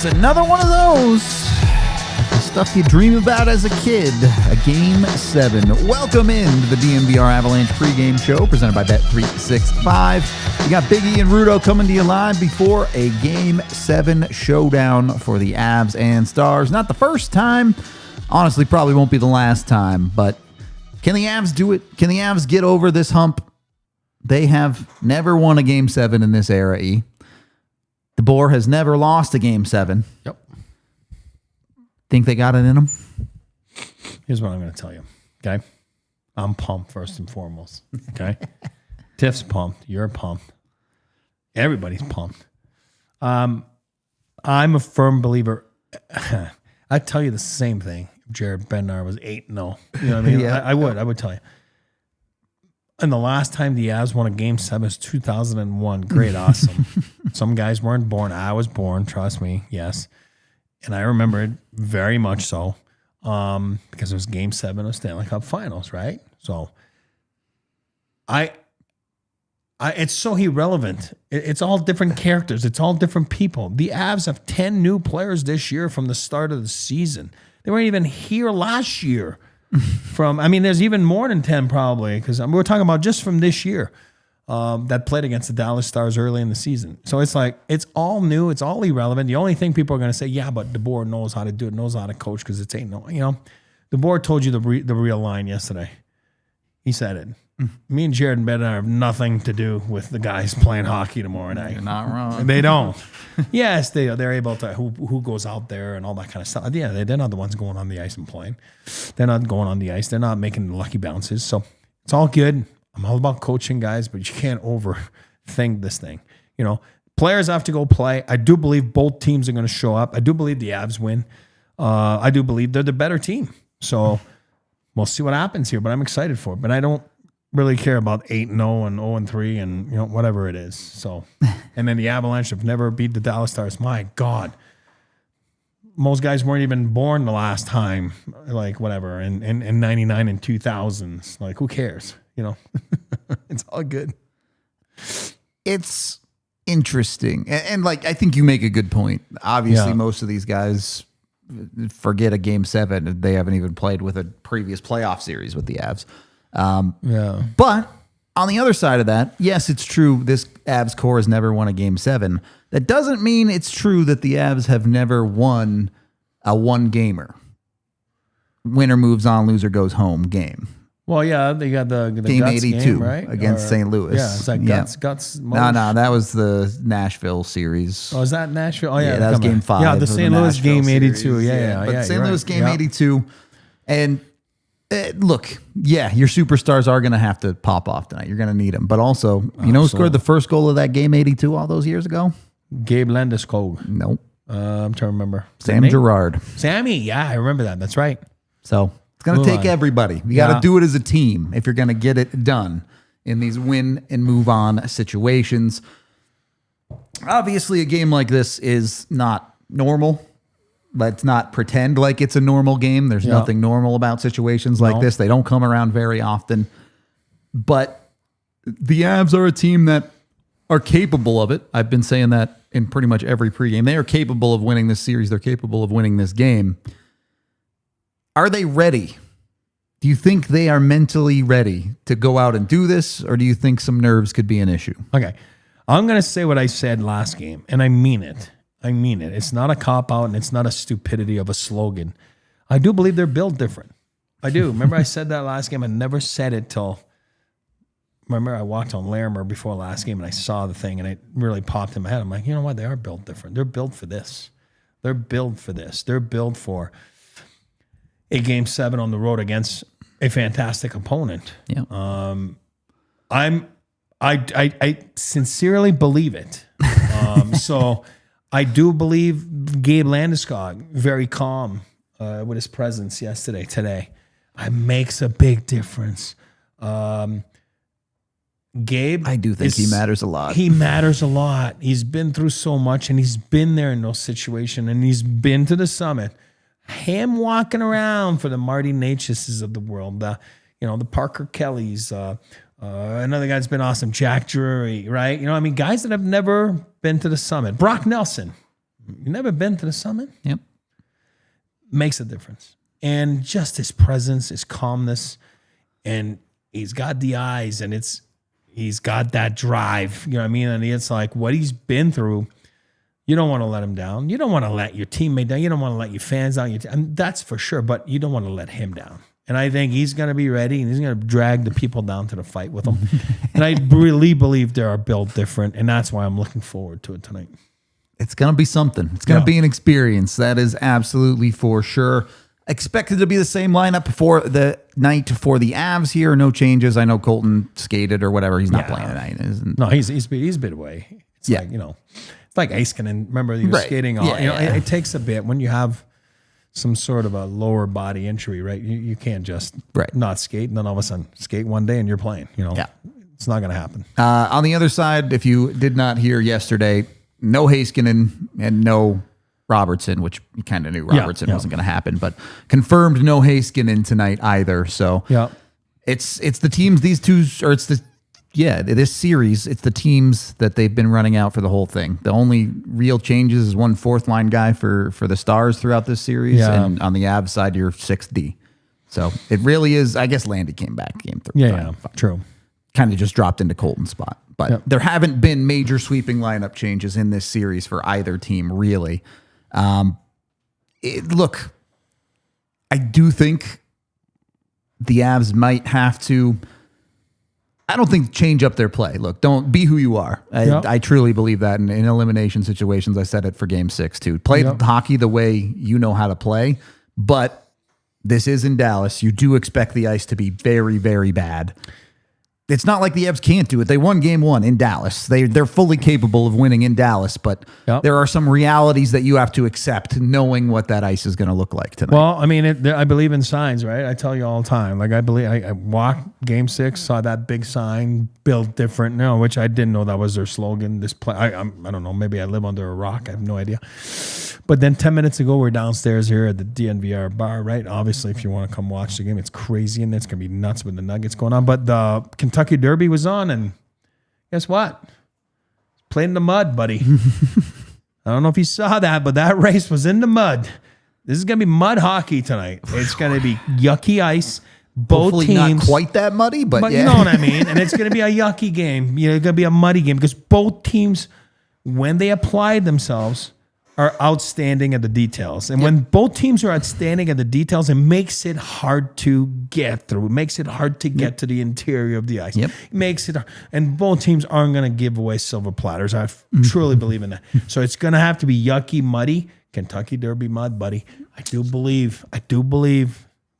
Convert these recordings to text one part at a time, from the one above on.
Another one of those. The stuff you dream about as a kid. A Game 7. Welcome into the DNVR Avalanche pregame show presented by Bet365. We got Big E and Rudo coming to you live before a Game 7 showdown for the Avs and Stars. Not the first time. Honestly, probably won't be the last time. But can the Avs do it? Can the Avs get over this hump? They have never won a Game 7 in this era, E. Deboer has never lost a Game 7. Yep. Think they got it in them? Here's what I'm going to tell you, okay? I'm pumped first and foremost, okay? Tiff's pumped. You're pumped. Everybody's pumped. I'm a firm believer. I'd tell you the same thing if Jared Bednar was 8-0. You know what I mean? Yeah. I would tell you. And the last time the Avs won a Game 7 was 2001. Great, awesome. Some guys weren't born. I was born, trust me, yes. And I remember it very much so because it was Game 7 of Stanley Cup Finals, right? So it's so irrelevant. It's all different characters. It's all different people. The Avs have 10 new players this year from the start of the season. They weren't even here last year. There's even more than 10 probably because we're talking about just from this year that played against the Dallas Stars early in the season. So it's like, it's all new. It's all irrelevant. The only thing people are going to say, yeah, but Deboer knows how to do it, knows how to coach because it's ain't no, you know. Deboer told you the real line yesterday. He said it. Me and Jared and Bednar have nothing to do with the guys playing hockey tomorrow night. You're not wrong. They don't. Yes, they're able to, who goes out there and all that kind of stuff. Yeah, they're not the ones going on the ice and playing. They're not going on the ice. They're not making the lucky bounces. So it's all good. I'm all about coaching, guys, but you can't overthink this thing. You know, players have to go play. I do believe both teams are going to show up. I do believe the Avs win. I do believe they're the better team. So we'll see what happens here, but I'm excited for it. But I don't really care about 8-0 and 0-3 and, you know, whatever it is. So, and then the Avalanche have never beat the Dallas Stars. My God. Most guys weren't even born the last time, like whatever, in 99 and 2000s. Like, who cares? You know, it's all good. It's interesting. And like, I think you make a good point. Obviously, most of these guys forget a Game 7. They haven't even played with a previous playoff series with the Avs. But on the other side of that, yes, it's true. This Avs core has never won a Game 7. That doesn't mean it's true that the Avs have never won a one-gamer. Winner moves on, loser goes home game. Well, yeah, they got the Game Guts 82 game, right? against St. Louis. Yeah, is that Guts? No, that was the Nashville series. Oh, is that Nashville? Oh, yeah, that was Game 5. Yeah, the St. Louis Nashville Game 82. series. But St. Louis right. Game 82. And look, your superstars are going to have to pop off tonight. You're going to need them. But also, you know who scored the first goal of that Game 82 all those years ago? Gabe Landeskog. Nope. I'm trying to remember. Sam Girard. Sammy, yeah, I remember that. That's right. So it's going to take everybody. You got to do it as a team if you're going to get it done in these win and move on situations. Obviously, a game like this is not normal. Let's not pretend like it's a normal game. There's nothing normal about situations like this. They don't come around very often. But the Avs are a team that are capable of it. I've been saying that in pretty much every pregame. They are capable of winning this series. They're capable of winning this game. Are they ready? Do you think they are mentally ready to go out and do this, or do you think some nerves could be an issue? Okay. I'm going to say what I said last game, and I mean it. I mean it. It's not a cop-out, and it's not a stupidity of a slogan. I do believe they're built different. I do. Remember I said that last game? I never said it till... Remember, I walked on Larimer before last game, and I saw the thing, and it really popped in my head. I'm like, you know what? They are built different. They're built for this. They're built for this. They're built for a Game 7 on the road against a fantastic opponent. Yeah. I sincerely believe it. So I do believe Gabe Landeskog, very calm with his presence today. It makes a big difference. Gabe, I do think he matters a lot. He matters a lot. He's been through so much, and he's been there in those situations, and he's been to the summit. Him walking around for the Marty Natchises of the world, the Parker Kellys, another guy that's been awesome, Jack Drury, right? Guys that have never been to the summit. Brock Nelson, you never been to the summit? Yep. Makes a difference. And just his presence, his calmness, and he's got the eyes, and he's got that drive, And it's like what he's been through. You don't want to let him down. You don't want to let your teammate down. You don't want to let your fans down. And that's for sure, but you don't want to let him down. And I think he's going to be ready, and he's going to drag the people down to the fight with him. And I really believe they are built different, and that's why I'm looking forward to it tonight. It's going to be something. It's going to be an experience. That is absolutely for sure. Expected to be the same lineup before the night for the Avs here. No changes. I know Colton skated or whatever. He's not playing tonight. No, he's been away. It's like, it's like Eiskanen. Remember, you were skating all. It takes a bit when you have some sort of a lower body injury, right? You can't just not skate and then all of a sudden skate one day and you're playing. It's not going to happen. On the other side, if you did not hear yesterday, no Heiskanen and no Robertson, which you kind of knew Robertson wasn't going to happen, but confirmed no Heiskanen tonight either. So it's the teams, these two, or it's this series, it's the teams that they've been running out for the whole thing. The only real changes is one fourth line guy for the Stars throughout this series, and on the Avs side, your 6D. So it really is, I guess Landy came back game 3. Yeah, true. Kind of just dropped into Colton's spot. But there haven't been major sweeping lineup changes in this series for either team, really. Look, I do think the Avs might have to, I don't think change up their play. Look, don't be who you are. I truly believe that in elimination situations. I said it for game 6 too. Play hockey the way you know how to play, but this is in Dallas. You do expect the ice to be very, very bad. It's not like the Avs can't do it. They won game 1 in Dallas. They're fully capable of winning in Dallas, but there are some realities that you have to accept knowing what that ice is going to look like tonight. Well, I mean, I believe in signs, right? I tell you all the time. Like, I walked game 6, saw that big sign, built different, which I didn't know that was their slogan. This play, I don't know. Maybe I live under a rock. I have no idea. But then 10 minutes ago, we're downstairs here at the DNVR bar, right? Obviously, if you want to come watch the game, it's crazy and it's going to be nuts with the Nuggets going on. But the Kentucky Derby was on, and guess what? Played in the mud, buddy. I don't know if you saw that, but that race was in the mud. This is going to be mud hockey tonight. It's going to be yucky ice. Both Hopefully teams, not quite that muddy, but you know what I mean? And it's going to be a yucky game. It's going to be a muddy game because both teams, when they apply themselves, are outstanding at the details. And when both teams are outstanding at the details, it makes it hard to get through. It makes it hard to get to the interior of the ice. It makes it hard. And both teams aren't going to give away silver platters. I truly believe in that. So it's going to have to be yucky, muddy, Kentucky Derby mud, buddy. I do believe.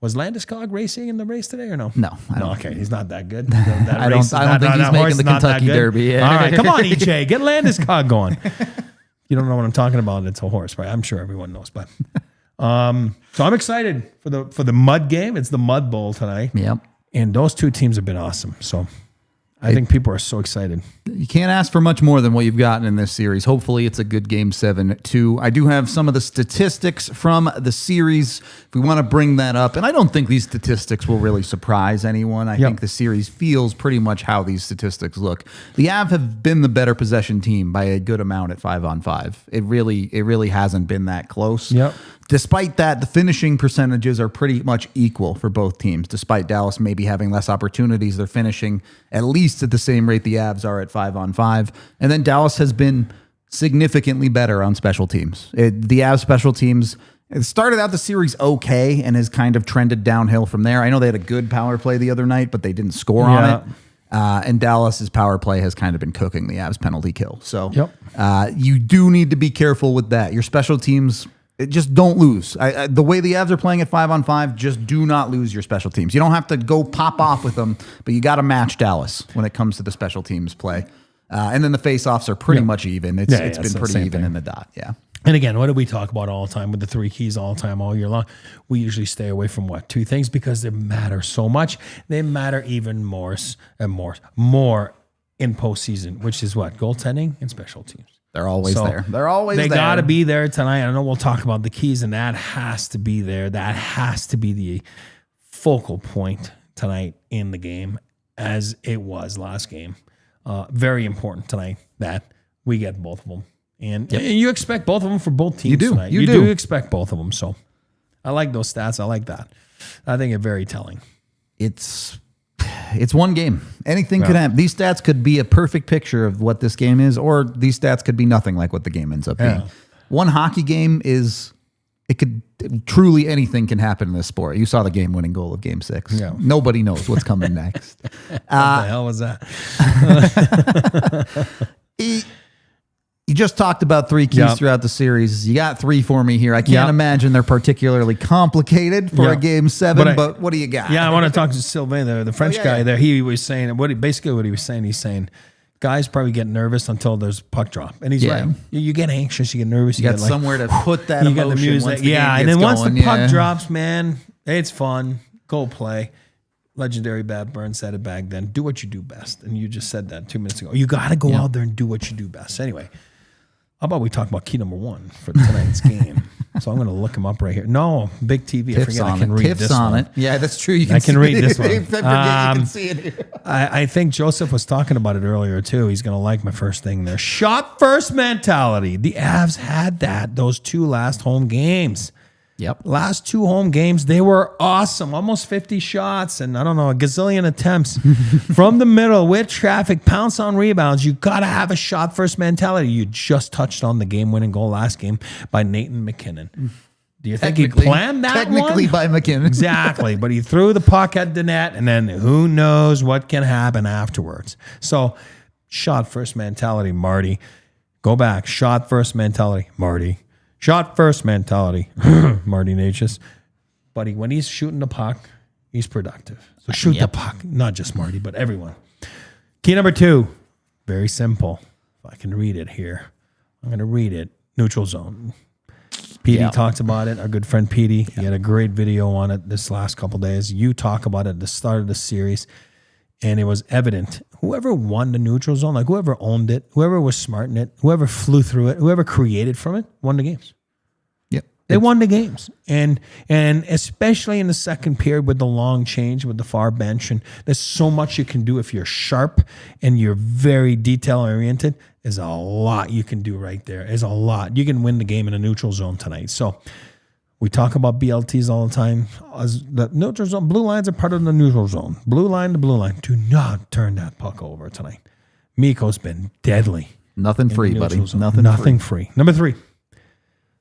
Was Landeskog racing in the race today or no? No, I don't. Okay, he's not that good. I don't think he's making the Kentucky Derby. Yeah. All right, come on, EJ, get Landeskog going. You don't know what I'm talking about. It's a horse, right? I'm sure everyone knows, but so I'm excited for the mud game. It's the Mud Bowl tonight. Yep. And those two teams have been awesome. So I think people are so excited. You can't ask for much more than what you've gotten in this series. Hopefully it's a good game 7 too. I do have some of the statistics from the series if we want to bring that up. And I don't think these statistics will really surprise anyone. I think the series feels pretty much how these statistics look. The Avs have been the better possession team by a good amount at 5-on-5. It really hasn't been that close. Yep. Despite that, the finishing percentages are pretty much equal for both teams. Despite Dallas maybe having less opportunities, they're finishing at least at the same rate the Avs are at 5-on-5. And then Dallas has been significantly better on special teams. The Avs special teams, it started out the series okay and has kind of trended downhill from there. I know they had a good power play the other night, but they didn't score on it. And Dallas's power play has kind of been cooking the Avs penalty kill. So you do need to be careful with that. Your special teams just don't lose. The way the Avs are playing at 5-on-5, just do not lose your special teams. You don't have to go pop off with them, but you got to match Dallas when it comes to the special teams play. And then the face-offs are pretty much even. It's been pretty even in the dot. Yeah. And again, what do we talk about all the time with the 3 keys all the time, all year long? We usually stay away from 2 things because they matter so much. They matter even more in postseason, which is goaltending and special teams. They're always there. They're always there. They got to be there tonight. I know we'll talk about the keys, and that has to be there. That has to be the focal point tonight in the game, as it was last game. Very important tonight that we get both of them. And you expect both of them for both teams tonight. You do expect both of them. So I like those stats. I like that. I think it's very telling. It's one game. Anything could happen. These stats could be a perfect picture of what this game is, or these stats could be nothing like what the game ends up being. One hockey game truly anything can happen in this sport. You saw the game-winning goal of Game 6. Yeah. Nobody knows what's coming next. What the hell was that? You just talked about 3 keys throughout the series. You got 3 for me here. I can't imagine they're particularly complicated for a Game 7, but what do you got? Yeah, I want to talk to Sylvain, the French guy there. He was saying, what he was saying, he's saying, guys probably get nervous until there's puck drop. And he's right. You get anxious, you get nervous. You got somewhere to put that emotion. You got the music. And then once the puck drops, man, it's fun. Go play. Legendary Bad Burn said it back then. Do what you do best. And you just said that 2 minutes ago. You got to go out there and do what you do best. Anyway. How about we talk about key number 1 for tonight's game? So I'm going to look him up right here. No, big TV. I forget I can read this one. Yeah, that's true. I can read this one. I forget you can see it here. I think Joseph was talking about it earlier too. He's going to like my first thing there. Shot first mentality. The Avs had those 2 last home games. Yep. Last 2 home games, they were awesome. Almost 50 shots and, a gazillion attempts from the middle with traffic, pounce on rebounds. You got to have a shot-first mentality. You just touched on the game-winning goal last game by Nathan McKinnon. Do you think he planned that Technically by McKinnon. Exactly. But he threw the puck at the net, and then who knows what can happen afterwards. So, shot-first mentality, Marty. Go back. Shot-first mentality, Marty. Shot first mentality, Marty Natchez. But when he's shooting the puck, he's productive. So shoot the puck, not just Marty, but everyone. Key number 2, very simple. If I can read it here, I'm going to read it. Neutral zone. Petey talked about it. Our good friend Petey. He had a great video on it this last couple days. You talk about it at the start of the series, and it was evident. Whoever won the neutral zone, whoever owned it, whoever was smart in it, whoever flew through it, whoever created from it, won the games. Yep. They won the games. And especially in the second period with the long change, with the far bench, and there's so much you can do if you're sharp and you're very detail-oriented. There's a lot you can do right there. There's a lot. You can win the game in a neutral zone tonight. So we talk about BLTs all the time. The neutral zone, blue lines are part of the neutral zone. Blue line to blue line. Do not turn that puck over tonight. Mikko's been deadly. Nothing free, buddy. Nothing free. Number 3,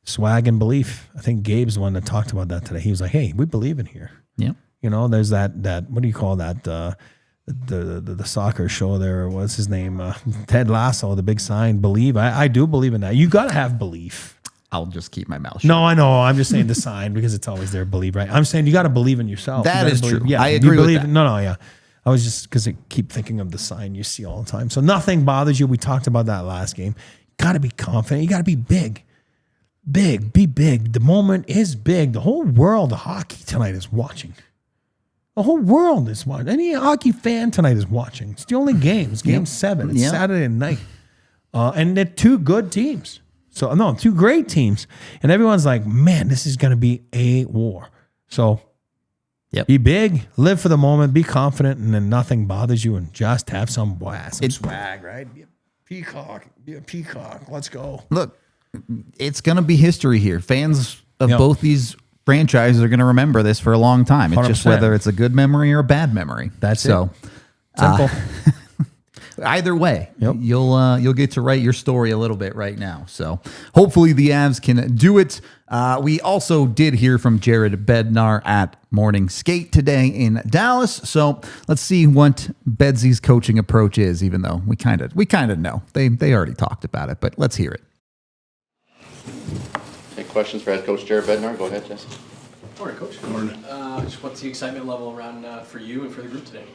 swag and belief. I think Gabe's the one that talked about that today. He was like, hey, we believe in here. Yeah. There's that what do you call that? The soccer show there. What's his name? Ted Lasso, the big sign, believe. I do believe in that. You got to have belief. I'll just keep my mouth shut. No, I know. I'm just saying the sign because it's always there. Believe, right? I'm saying you got to believe in yourself. That is true. Yeah, I agree with that. No, yeah. I was just because I keep thinking of the sign you see all the time. So nothing bothers you. We talked about that last game. Got to be confident. You got to be big. Big. Be big. The moment is big. The whole world of hockey tonight is watching. The whole world is watching. Any hockey fan tonight is watching. It's the only game. It's Game 7. It's Saturday night. And they're 2 good teams. So, no, 2 great teams. And everyone's like, man, this is going to be a war. So, be big, live for the moment, be confident, and then nothing bothers you, and just have some swag, right? Be a peacock. Let's go. Look, it's going to be history here. Fans of both these franchises are going to remember this for a long time. It's 100%. Just whether it's a good memory or a bad memory. That's it. Simple. Either way, you'll get to write your story a little bit right now. So hopefully the Avs can do it. We also did hear from Jared Bednar at Morning Skate today in Dallas. So let's see what Bedsy's coaching approach is, even though we kind of know. They already talked about it, but let's hear it. questions for head coach Jared Bednar. Go ahead, Jesse. Morning, Coach. Morning. Just what's the excitement level around for you and for the group today?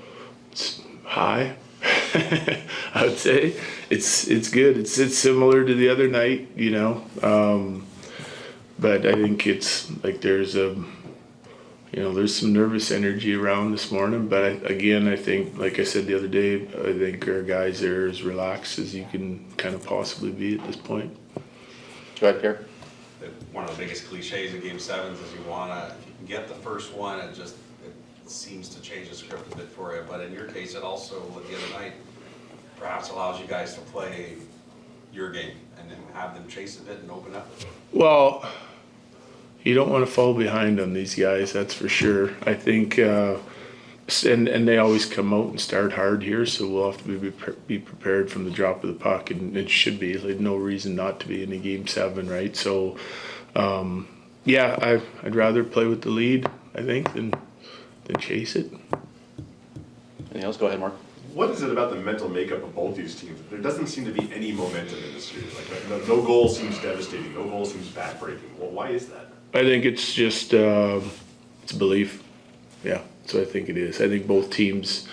It's high. I would say it's good. It's similar to the other night, you know. But I think it's like there's some nervous energy around this morning. But I think, like I said the other day, I think our guys are as relaxed as you can kind of possibly be at this point. Go ahead, Pierre. One of the biggest cliches in Game 7s is if you can get the first one, it seems to change the script a bit for you. But in your case, it also, with the other night, perhaps allows you guys to play your game and then have them chase a bit and open up. Well, you don't want to fall behind on these guys, that's for sure. I think, and they always come out and start hard here, so we'll have to be prepared from the drop of the puck, and it should be. Like, no reason not to be in a Game 7, right? So, I'd rather play with the lead, I think, than chase it. Anything else? Go ahead, Mark. What is it about the mental makeup of both these teams? There doesn't seem to be any momentum in this series. Like, no goal seems devastating. No goal seems backbreaking. Well, why is that? I think it's just it's belief. Yeah, so I think it is. I think both teams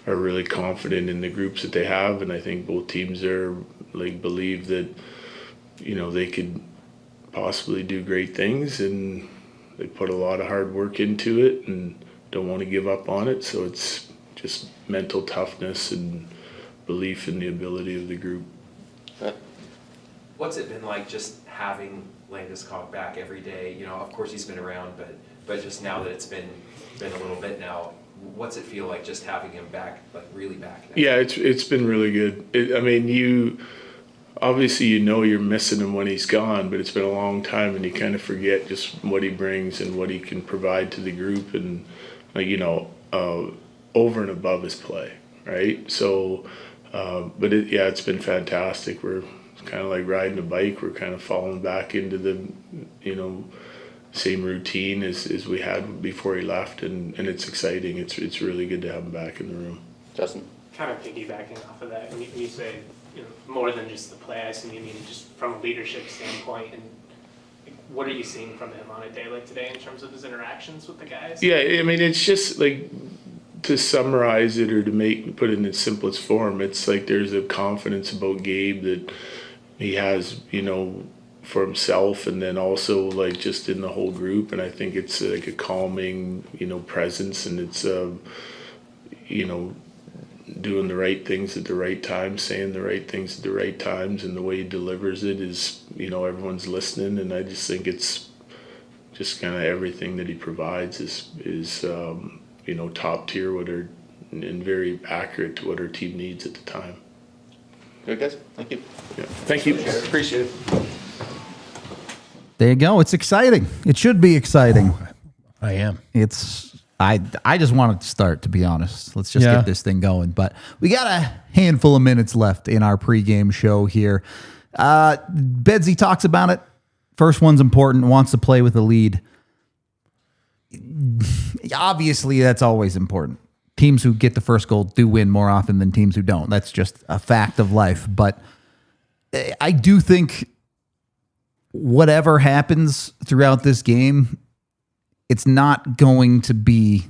are really confident in the groups that they have, and I think both teams are believe that they could possibly do great things, and they put a lot of hard work into it and don't want to give up on it. So it's just mental toughness and belief in the ability of the group. What's it been like just having Landeskog back every day? Of course he's been around, but just now that it's been a little bit now, what's it feel like just having him back, really back now? Yeah, it's been really good. You obviously you're missing him when he's gone, but it's been a long time, and you kind of forget just what he brings and what he can provide to the group, and over and above his play, right? So, but it's been fantastic. We're kind of like riding a bike. We're kind of falling back into the, same routine as we had before he left, and it's exciting. It's really good to have him back in the room. Justin? Kind of piggybacking off of that, when you say, more than just the play, I assume you mean just from a leadership standpoint, and what are you seeing from him on a day like today in terms of his interactions with the guys? Yeah, it's just to summarize it or to put it in its simplest form, it's there's a confidence about Gabe that he has, for himself, and then also just in the whole group. And I think it's a calming, presence, and it's doing the right things at the right time, saying the right things at the right times, and the way he delivers it is, everyone's listening. And I just think it's just kind of everything that he provides is top tier and very accurate to what our team needs at the time. Good, guys. Thank you. Yeah. Thank you. Appreciate it. There you go. It's exciting. It should be exciting. I am. I just wanted to start, to be honest. Let's just get this thing going. But we got a handful of minutes left in our pregame show here. Bedsy talks about it. First one's important, wants to play with the lead. Obviously, that's always important. Teams who get the first goal do win more often than teams who don't. That's just a fact of life. But I do think whatever happens throughout this game, it's not going to be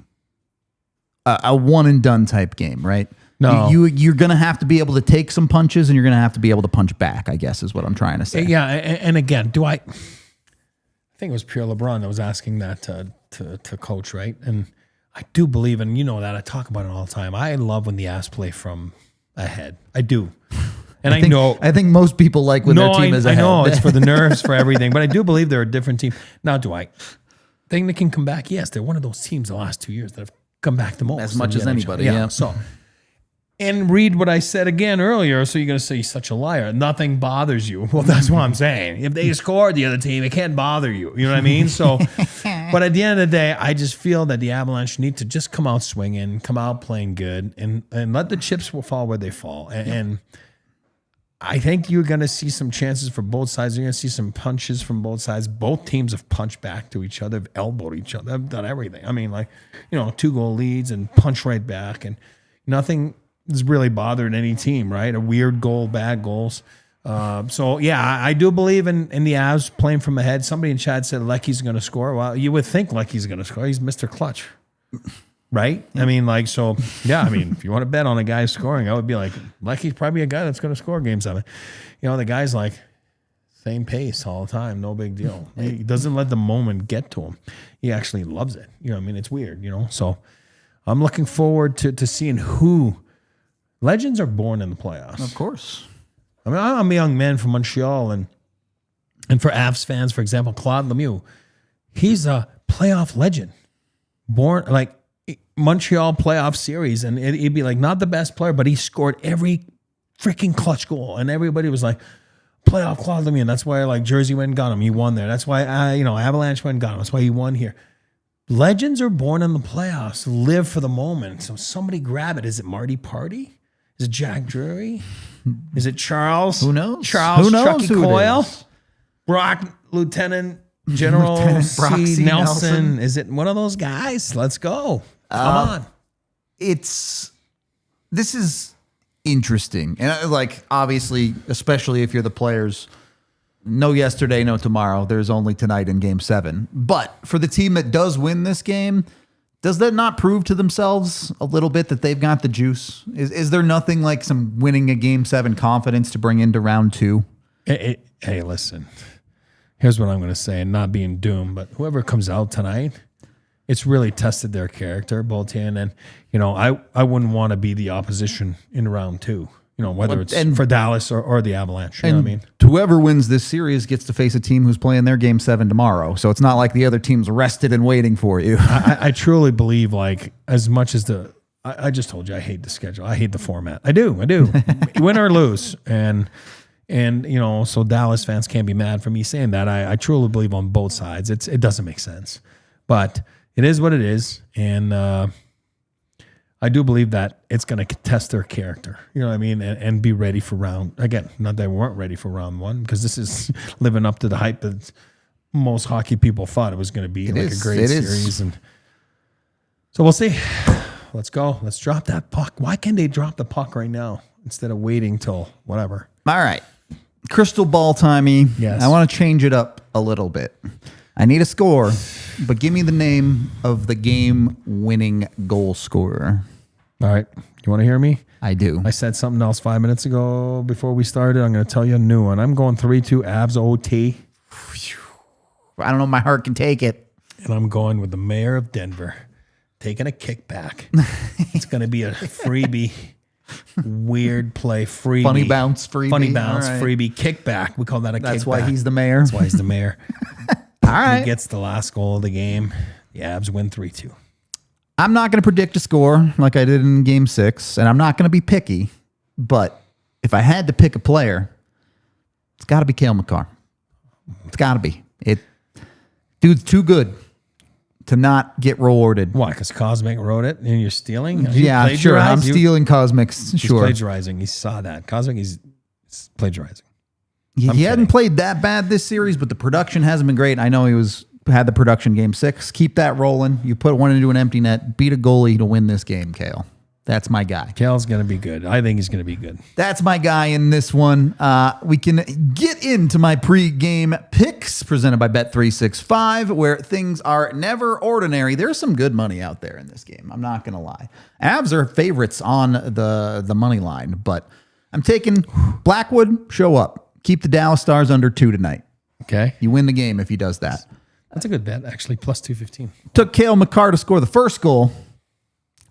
a one and done type game, right? No. You're going to have to be able to take some punches, and you're going to have to be able to punch back, I guess is what I'm trying to say. Yeah, and again, I think it was Pierre LeBrun that was asking that to coach, right? And I do believe, and that I talk about it all the time, I love when the Avs play from ahead. I do. And I think most people like when their team is ahead. I know, it's for the nerves, for everything. But I do believe they're a different team. Now, do I think they can come back? Yes, they're one of those teams the last 2 years that have come back the most. As much as anybody, yeah. So, and read what I said again earlier, so you're going to say he's such a liar. Nothing bothers you. Well, that's what I'm saying. If they scored the other team, it can't bother you. You know what I mean? So, but at the end of the day, I just feel that the Avalanche need to just come out swinging, come out playing good, and let the chips fall where they fall. And I think you're going to see some chances for both sides. You're going to see some punches from both sides. Both teams have punched back to each other, have elbowed each other, have done everything. I mean, 2-goal leads and punch right back, and nothing has really bothered any team, right? A weird goal, bad goals. So yeah, I do believe in the Avs playing from ahead. Somebody in chat said Lecky's going to score. Well, you would think Lecky's going to score. He's Mr. Clutch, right? I mean, like, so yeah. I mean, if you want to bet on a guy scoring, I would be like, Lecky's probably a guy that's going to score game 7. You know, the guy's like same pace all the time, no big deal. He doesn't let the moment get to him. He actually loves it. You know, what I mean, it's weird. You know, so I'm looking forward to seeing who legends are born in the playoffs. Of course. I mean, I'm a young man from Montreal, and for Avs fans, for example, Claude Lemieux, he's a playoff legend. Born like Montreal playoff series, and he'd be like not the best player, but he scored every freaking clutch goal, and everybody was like, playoff Claude Lemieux. That's why like Jersey went and got him. He won there. That's why Avalanche went and got him. That's why he won here. Legends are born in the playoffs. Live for the moment. So somebody grab it. Is it Marty Party? Is it Jack Drury? Is it Charles? Who knows? Charles Who knows Chucky who it Coyle? is? Lieutenant General Lieutenant C. Brock Nelson. Nelson. Is it one of those guys? Let's go. Come on. This is interesting. And like, obviously, especially if you're the players, no yesterday, no tomorrow. There's only tonight in game 7. But for the team that does win this game, does that not prove to themselves a little bit that they've got the juice? Is there nothing like some winning a game 7 confidence to bring into round 2? Hey, listen. Here's what I'm going to say, and not being doomed, but whoever comes out tonight, it's really tested their character, both in and, you know, I wouldn't want to be the opposition in round 2. You know, whether it's for Dallas or the Avalanche. You know what I mean? Whoever wins this series gets to face a team who's playing their game 7 tomorrow. So it's not like the other team's rested and waiting for you. I truly believe, like, as much as I just told you, I hate the schedule. I hate the format. I do. Win or lose. And you know, so Dallas fans can't be mad for me saying that. I truly believe on both sides. It doesn't make sense. But it is what it is. And I do believe that it's going to test their character, you know what I mean, and be ready for again, not that we weren't ready for round 1, because this is living up to the hype that most hockey people thought it was going to be, a great series. And so we'll see. Let's go. Let's drop that puck. Why can't they drop the puck right now instead of waiting till whatever? All right. Crystal ball timey. Yes. I want to change it up a little bit. I need a score, but give me the name of the game-winning goal scorer. All right. You want to hear me? I do. I said something else 5 minutes ago before we started. I'm going to tell you a new one. I'm going 3-2 Avs OT. I don't know if my heart can take it. And I'm going with the mayor of Denver, taking a kickback. It's going to be a freebie, weird play, freebie. Funny bounce freebie. Funny bounce, All right. freebie, kickback. We call that a kickback. That's why he's the mayor. That's why he's the mayor. All right. He gets the last goal of the game. The Avs win 3-2. I'm not going to predict a score like I did in game 6, and I'm not going to be picky, but if I had to pick a player, it's got to be Cale Makar. It's got to be. Dude's too good to not get rewarded. Why? Because Cosmic wrote it and you're stealing? Yeah, sure. I'm stealing Cosmic's. He's Sure. plagiarizing. He saw that. Cosmic, he's plagiarizing. He hadn't played that bad this series, but the production hasn't been great. I know he had the production game 6. Keep that rolling. You put one into an empty net. Beat a goalie to win this game, Cale. That's my guy. Cale's going to be good. I think he's going to be good. That's my guy in this one. We can get into my pre-game picks presented by Bet365, where things are never ordinary. There's some good money out there in this game. I'm not going to lie. Avs are favorites on the money line, but I'm taking Blackwood, show up. Keep the Dallas Stars under 2 tonight. Okay. You win the game if he does that. That's a good bet, actually. Plus 215. Took Cale Makar to score the first goal.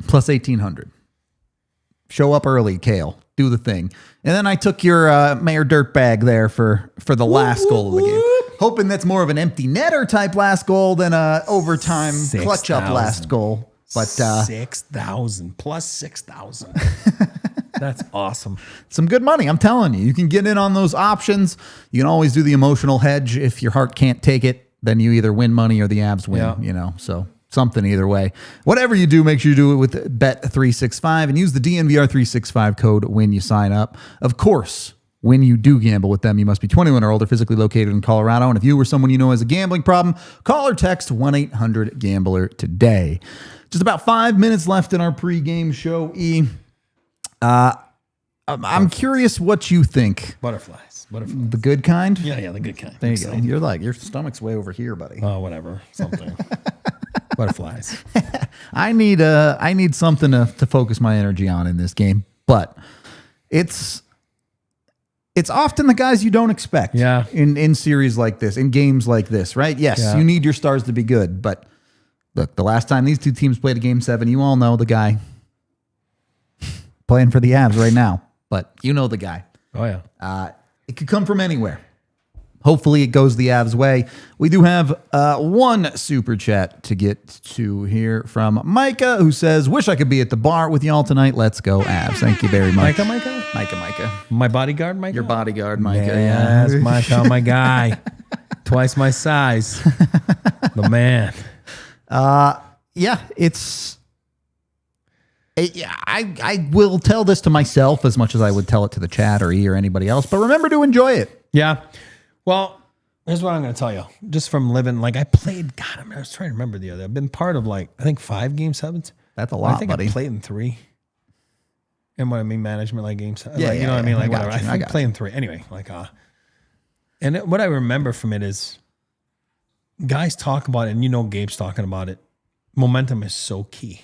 Plus 1,800. Show up early, Cale. Do the thing. And then I took your Mayor Dirtbag there for the last goal of the game. Hoping that's more of an empty netter type last goal than a overtime clutch up last goal. But 6,000 plus 6,000. That's awesome. Some good money, I'm telling you. You can get in on those options. You can always do the emotional hedge. If your heart can't take it, then you either win money or the Avs win, you know. So something either way. Whatever you do, make sure you do it with Bet365 and use the DNVR 365 code when you sign up. Of course, when you do gamble with them, you must be 21 or older, physically located in Colorado. And if you or someone you know has a gambling problem, call or text 1-800-GAMBLER today. Just about 5 minutes left in our pregame show, I'm curious what you think. Butterflies. The good kind? Yeah, the good kind. There you go. You're like, your stomach's way over here, buddy. Oh, whatever. Something. Butterflies. I need something to focus my energy on in this game, but it's often the guys you don't expect. Yeah. In series like this, in games like this, right? Yes, Yeah. you need your stars to be good, but look, the last time these two teams played a game 7, you all know the guy playing for the Avs right now, but you know the guy. Oh, yeah. It could come from anywhere. Hopefully it goes the Avs' way. We do have one super chat to get to here from Micah, who says, wish I could be at the bar with y'all tonight. Let's go Avs. Thank you very much. Micah. My bodyguard, Micah? Your bodyguard, Micah. Yes, Micah, my guy. Twice my size. The man. Yeah, I will tell this to myself as much as I would tell it to the chat or E or anybody else, but remember to enjoy it. Yeah. Well, here's what I'm going to tell you. Just from living, like I played, God, I was trying to remember the other. I've been part of like, I think 5 game 7s. That's a lot, I think buddy. I played in 3. And what I mean, management like games. Yeah, you know what I mean? Like got whatever. you, I think played in 3. Anyway, like, what I remember from it is guys talk about it, and you know Gabe's talking about it. Momentum is so key.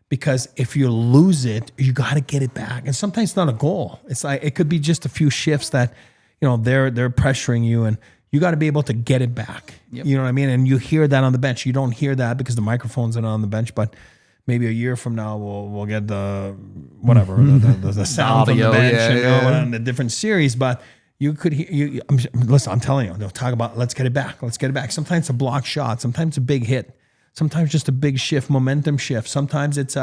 Because if you lose it, you got to get it back. And sometimes it's not a goal. It's like it could be just a few shifts that, they're pressuring you, and you got to be able to get it back. Yep. You know what I mean? And you hear that on the bench. You don't hear that because the microphone's not on the bench, but maybe a year from now we'll get the whatever the sound from the audio, bench yeah. and the different series. But you could hear. Listen, I'm telling you, they'll talk about let's get it back. Let's get it back. Sometimes it's a block shot. Sometimes it's a big hit. Sometimes just a big shift, momentum shift. Sometimes it's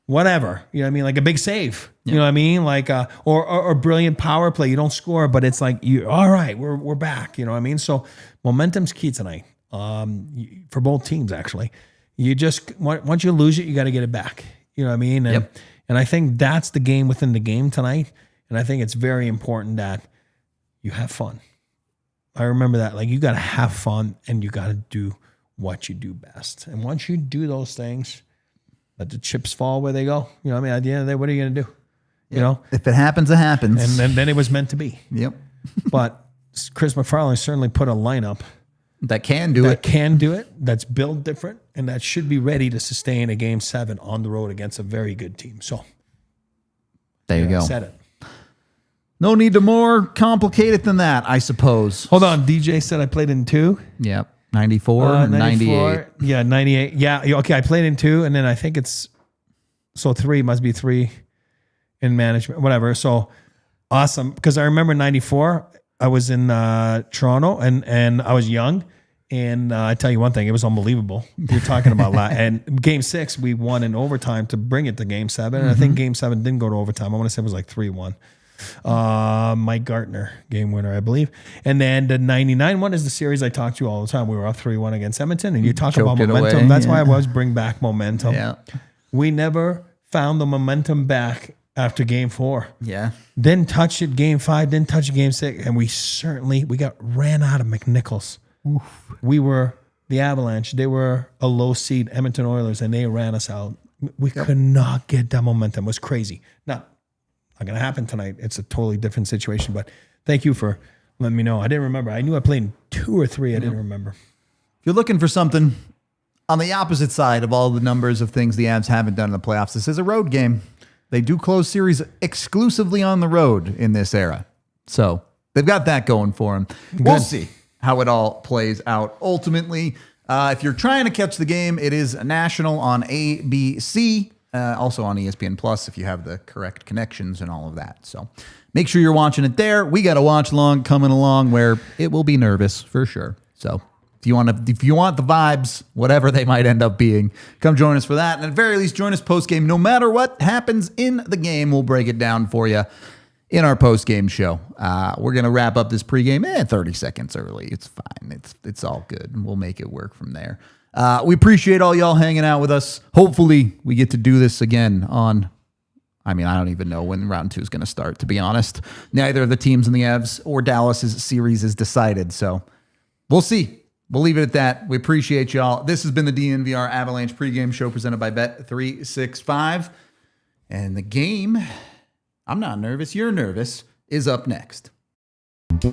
whatever, you know what I mean? Like a big save, you know what I mean? Like, or brilliant power play. You don't score, but it's like, all right, we're back, you know what I mean? So momentum's key tonight for both teams, actually. You just, once you lose it, you got to get it back, you know what I mean? And, and I think that's the game within the game tonight. And I think it's very important that you have fun. I remember that, like, you got to have fun and you got to do what you do best. And once you do those things, let the chips fall where they go. You know what I mean? At the end of the day, what are you going to do? You know? If it happens, it happens. And then it was meant to be. Yep. But Chris McFarland certainly put a lineup that can do it. That's built different, and that should be ready to sustain a game 7 on the road against a very good team. So there you go. Said it. No need to more complicate it than that, I suppose. Hold on. DJ said I played in 2. Yep. 94 and 98. Yeah, 98. Yeah, okay, I played in 2, and then I think it's, 3 must be 3 in management, whatever. So awesome, because I remember 94, I was in Toronto, and I was young, and I tell you one thing, it was unbelievable. You're talking about and game 6, we won in overtime to bring it to game 7, and I think game 7 didn't go to overtime. I want to say it was like 3-1. Mike Gartner, game winner, I believe. And then the 99 one is the series I talk to you all the time. We were up 3-1 against Edmonton, and you talk about momentum. Away, That's why I was bring back momentum. Yeah. We never found the momentum back after game 4. Yeah. Didn't touch it game 5, didn't touch it game 6, and we got ran out of McNichols. Oof. We were the Avalanche. They were a low seed Edmonton Oilers, and they ran us out. We could not get that momentum. It was crazy. Now, not going to happen tonight. It's a totally different situation, but thank you for letting me know. I didn't remember. I knew I played in 2 or 3. I didn't remember. If you're looking for something on the opposite side of all the numbers of things the Avs haven't done in the playoffs, this is a road game. They do close series exclusively on the road in this era. So they've got that going for them. We'll see how it all plays out ultimately. If you're trying to catch the game, it is national on ABC. Also on ESPN Plus if you have the correct connections and all of that. So make sure you're watching it there. We got a watch along coming along where it will be nervous for sure. So if you want the vibes, whatever they might end up being, come join us for that. And at the very least, join us post game. No matter what happens in the game, we'll break it down for you in our post game show. We're gonna wrap up this pregame 30 seconds early. It's fine. It's all good. We'll make it work from there. We appreciate all y'all hanging out with us. Hopefully we get to do this again on, I don't even know when round 2 is going to start, to be honest. Neither of the teams in the Avs or Dallas's series is decided. So we'll see. We'll leave it at that. We appreciate y'all. This has been the DNVR Avalanche pregame show presented by Bet365. And the game I'm not nervous, you're nervous, is up next. We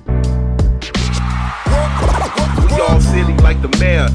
all city like the mayor.